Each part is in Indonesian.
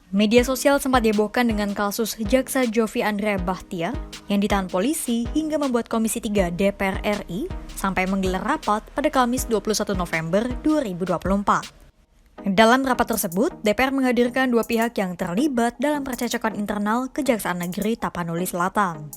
Media sosial sempat dihebohkan dengan kasus Jaksa Jofie Andrea Bahtiar yang ditahan polisi hingga membuat Komisi 3 DPR RI sampai menggelar rapat pada Kamis 21 November 2024. Dalam rapat tersebut, DPR menghadirkan dua pihak yang terlibat dalam percekcokan internal Kejaksaan Negeri Tapanuli Selatan.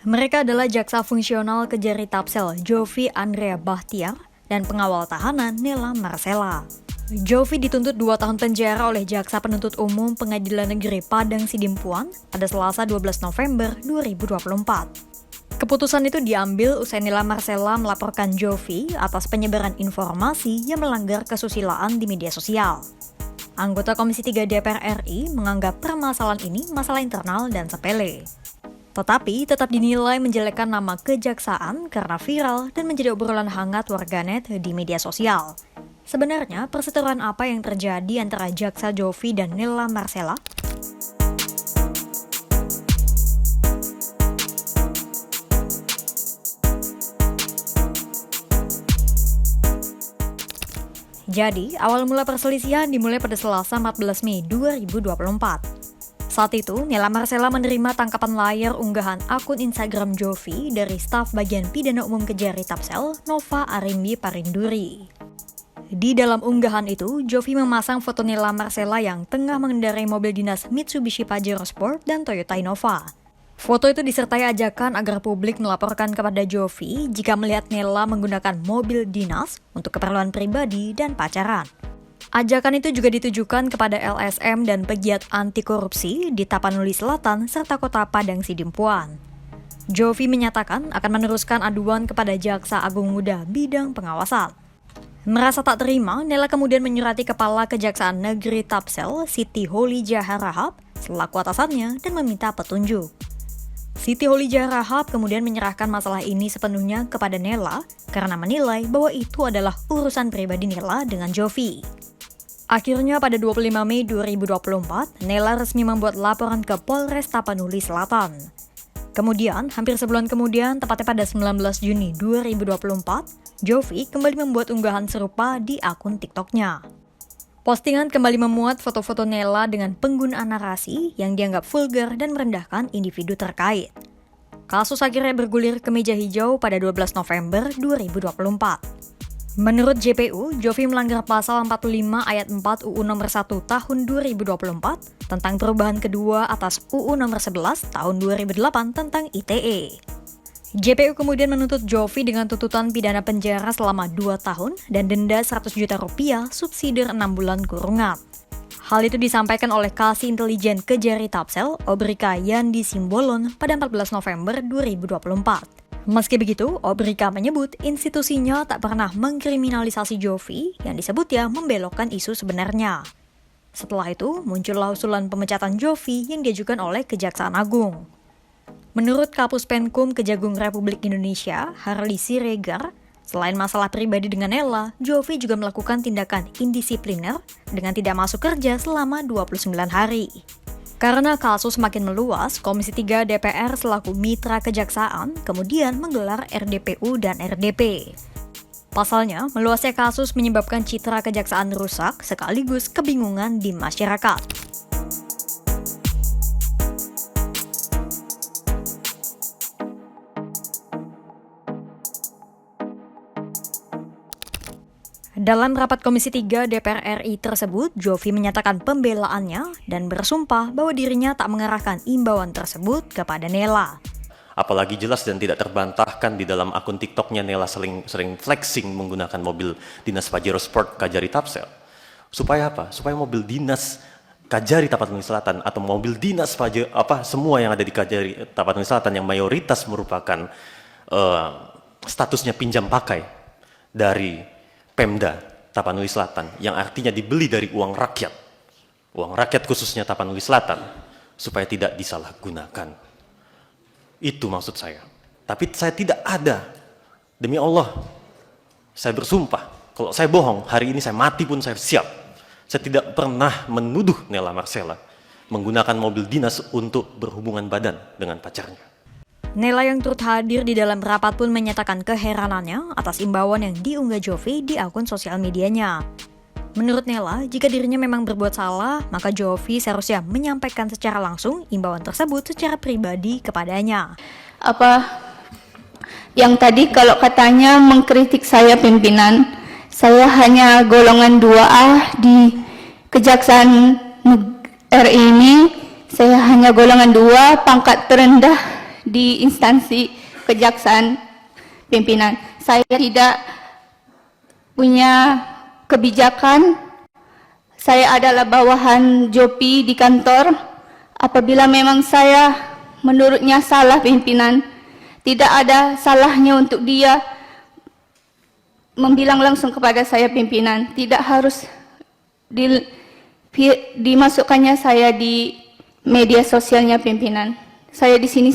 Mereka adalah Jaksa Fungsional Kejari Tapsel Jofie Andrea Bahtiar dan pengawal tahanan Nela Marcella. Jofie dituntut 2 tahun penjara oleh Jaksa Penuntut Umum Pengadilan Negeri Padang Sidimpuan pada Selasa 12 November 2024. Keputusan itu diambil usai Nela Marcella melaporkan Jofie atas penyebaran informasi yang melanggar kesusilaan di media sosial. Anggota Komisi 3 DPR RI menganggap permasalahan ini masalah internal dan sepele. Tetapi tetap dinilai menjelekkan nama kejaksaan karena viral dan menjadi obrolan hangat warganet di media sosial. Sebenarnya, perseteruan apa yang terjadi antara Jaksa Jofie dan Nela Marcella? Jadi, awal mula perselisihan dimulai pada Selasa 14 Mei 2024. Saat itu, Nela Marcella menerima tangkapan layar unggahan akun Instagram Jofie dari staf bagian pidana umum Kejari Tapsel, Nova Arimbi Parinduri. Di dalam unggahan itu, Jofie memasang foto Nela Marcella yang tengah mengendarai mobil dinas Mitsubishi Pajero Sport dan Toyota Innova. Foto itu disertai ajakan agar publik melaporkan kepada Jofie jika melihat Nela menggunakan mobil dinas untuk keperluan pribadi dan pacaran. Ajakan itu juga ditujukan kepada LSM dan pegiat anti korupsi di Tapanuli Selatan serta Kota Padang Sidimpuan. Jofie menyatakan akan meneruskan aduan kepada Jaksa Agung Muda bidang pengawasan. Merasa tak terima, Nela kemudian menyurati Kepala Kejaksaan Negeri Tapsel, Siti Holijah Rahab, selaku atasannya dan meminta petunjuk. Siti Holijah Rahab kemudian menyerahkan masalah ini sepenuhnya kepada Nela karena menilai bahwa itu adalah urusan pribadi Nela dengan Jofie. Akhirnya pada 25 Mei 2024, Nela resmi membuat laporan ke Polres Tapanuli Selatan. Kemudian, hampir sebulan kemudian, tepatnya pada 19 Juni 2024, Jofie kembali membuat unggahan serupa di akun TikTok-nya. Postingan kembali memuat foto-foto Nela dengan penggunaan narasi yang dianggap vulgar dan merendahkan individu terkait. Kasus akhirnya bergulir ke meja hijau pada 12 November 2024. Menurut JPU, Jofie melanggar pasal 45 ayat 4 UU nomor 1 tahun 2024 tentang perubahan kedua atas UU nomor 11 tahun 2008 tentang ITE. JPU kemudian menuntut Jofie dengan tuntutan pidana penjara selama 2 tahun dan denda 100 juta rupiah subsidi 6 bulan kurungan. Hal itu disampaikan oleh Kasih Intelijen Kejari Tapsel, Obrika Yandi Simbolon pada 14 November 2024. Meski begitu, Obrika menyebut institusinya tak pernah mengkriminalisasi Jofie yang disebutnya membelokkan isu sebenarnya. Setelah itu, muncullah usulan pemecatan Jofie yang diajukan oleh Kejaksaan Agung. Menurut Kapus Penkum Kejagung Republik Indonesia, Harli Siregar, selain masalah pribadi dengan Nela, Jofie juga melakukan tindakan indisipliner dengan tidak masuk kerja selama 29 hari. Karena kasus makin meluas, Komisi 3 DPR selaku mitra kejaksaan kemudian menggelar RDPU dan RDP. Pasalnya, meluasnya kasus menyebabkan citra kejaksaan rusak sekaligus kebingungan di masyarakat. Dalam rapat Komisi 3 DPR RI tersebut, Jofie menyatakan pembelaannya dan bersumpah bahwa dirinya tak mengarahkan imbauan tersebut kepada Nela. Apalagi jelas dan tidak terbantahkan di dalam akun TikTok-nya Nela sering flexing menggunakan mobil dinas Pajero Sport Kajari Tapsel. Supaya apa? Supaya mobil dinas Kajari Tapanuli Selatan atau mobil dinas semua yang ada di Kajari Tapanuli Selatan yang mayoritas merupakan statusnya pinjam pakai dari Pemda Tapanuli Selatan, yang artinya dibeli dari uang rakyat khususnya Tapanuli Selatan, supaya tidak disalahgunakan. Itu maksud saya. Tapi saya tidak ada, demi Allah, saya bersumpah, kalau saya bohong, hari ini saya mati pun saya siap. Saya tidak pernah menuduh Nela Marcella menggunakan mobil dinas untuk berhubungan badan dengan pacarnya. Nela yang turut hadir di dalam rapat pun menyatakan keheranannya atas imbauan yang diunggah Jofie di akun sosial medianya. Menurut Nela, jika dirinya memang berbuat salah, maka Jovie seharusnya menyampaikan secara langsung imbauan tersebut secara pribadi kepadanya. Yang tadi kalau katanya mengkritik saya pimpinan, saya hanya golongan 2A di Kejaksaan RI ini, saya hanya golongan 2, pangkat terendah di instansi kejaksaan pimpinan. Saya tidak punya kebijakan, saya adalah bawahan Jopi di kantor. Apabila memang saya menurutnya salah pimpinan, tidak ada salahnya untuk dia membilang langsung kepada saya pimpinan. Tidak harus dimasukkannya saya di media sosialnya pimpinan. Saya di sini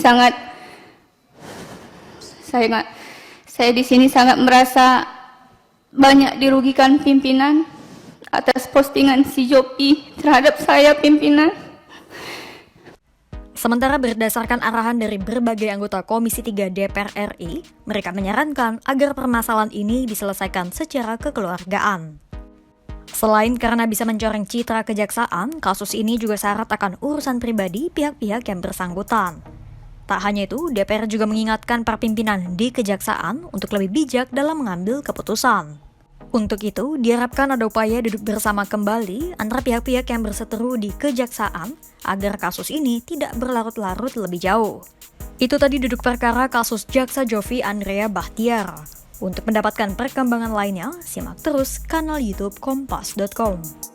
sangat merasa banyak dirugikan pimpinan atas postingan si Jopi terhadap saya pimpinan. Sementara berdasarkan arahan dari berbagai anggota Komisi 3 DPR RI, mereka menyarankan agar permasalahan ini diselesaikan secara kekeluargaan. Selain karena bisa mencoreng citra kejaksaan, kasus ini juga syarat akan urusan pribadi pihak-pihak yang bersangkutan. Tak hanya itu, DPR juga mengingatkan para pimpinan di kejaksaan untuk lebih bijak dalam mengambil keputusan. Untuk itu, diharapkan ada upaya duduk bersama kembali antara pihak-pihak yang berseteru di kejaksaan agar kasus ini tidak berlarut-larut lebih jauh. Itu tadi duduk perkara kasus Jaksa Jovie Andrea Bahtiar. Untuk mendapatkan perkembangan lainnya, simak terus kanal YouTube Kompas.com.